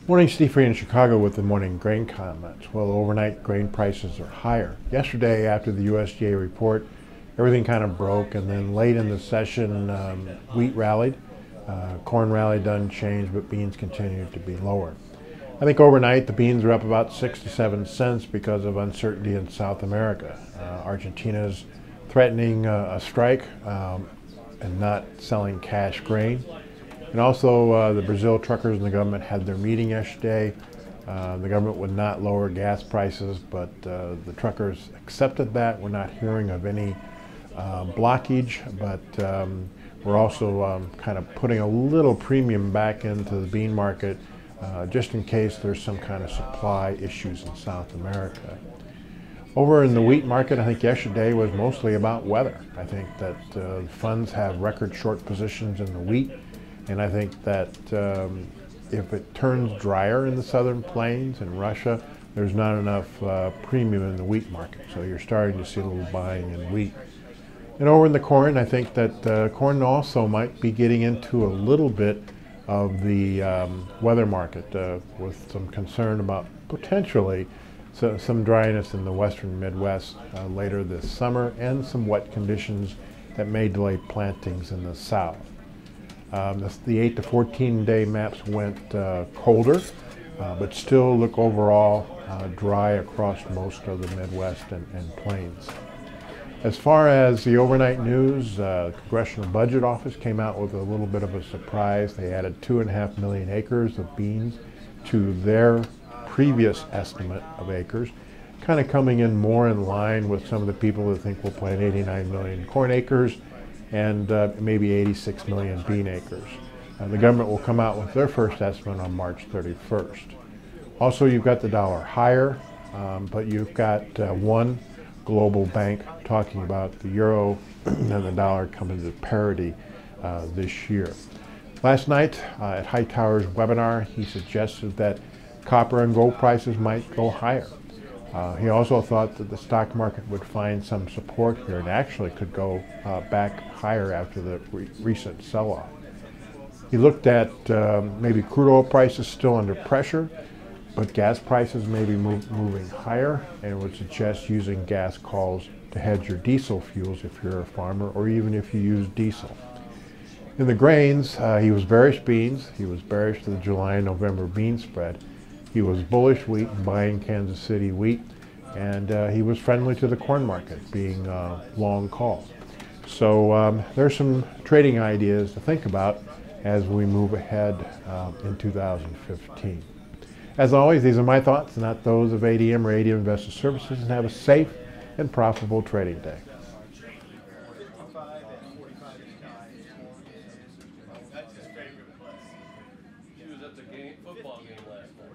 Morning, Steve Free in Chicago with the morning grain comments. Well, overnight grain prices are higher. Yesterday, after the USDA report, everything kind of broke, and then late in the session, wheat rallied, corn rallied, unchanged, but beans continued to be lower. I think overnight the beans are up about 6 to 7 cents because of uncertainty in South America. Argentina's threatening a strike and not selling cash grain. And also, the Brazil truckers and the government had their meeting yesterday. The government would not lower gas prices, but the truckers accepted that. We're not hearing of any blockage, but we're also kind of putting a little premium back into the bean market just in case there's some kind of supply issues in South America. Over in the wheat market, I think yesterday was mostly about weather. I think that funds have record short positions in the wheat. And I think that if it turns drier in the southern plains and Russia, there's not enough premium in the wheat market. So you're starting to see a little buying in wheat. And over in the corn, I think that corn also might be getting into a little bit of the weather market with some concern about potentially some dryness in the western Midwest later this summer and some wet conditions that may delay plantings in the south. The 8 to 14 day maps went colder, but still look overall dry across most of the Midwest and plains. As far as the overnight news, the Congressional Budget Office came out with a little bit of a surprise. They added 2.5 million acres of beans to their previous estimate of acres, kind of coming in more in line with some of the people that think we'll plant 89 million corn acres and maybe 86 million bean acres. The government will come out with their first estimate on March 31st. Also, you've got the dollar higher, but you've got one global bank talking about the euro and the dollar coming to parity this year. Last night at Hightower's webinar, he suggested that copper and gold prices might go higher. He also thought that the stock market would find some support here and actually could go back higher after the recent sell-off. He looked at maybe crude oil prices still under pressure, but gas prices may be moving higher, and would suggest using gas calls to hedge your diesel fuels if you're a farmer or even if you use diesel. In the grains, he was bearish beans. He was bearish to the July and November bean spread. He was bullish wheat and buying Kansas City wheat, and he was friendly to the corn market, being long call. So there's some trading ideas to think about as we move ahead in 2015. As always, these are my thoughts, not those of ADM or ADM Investor Services, and have a safe and profitable trading day. That's his favorite place. She was at the football game last night.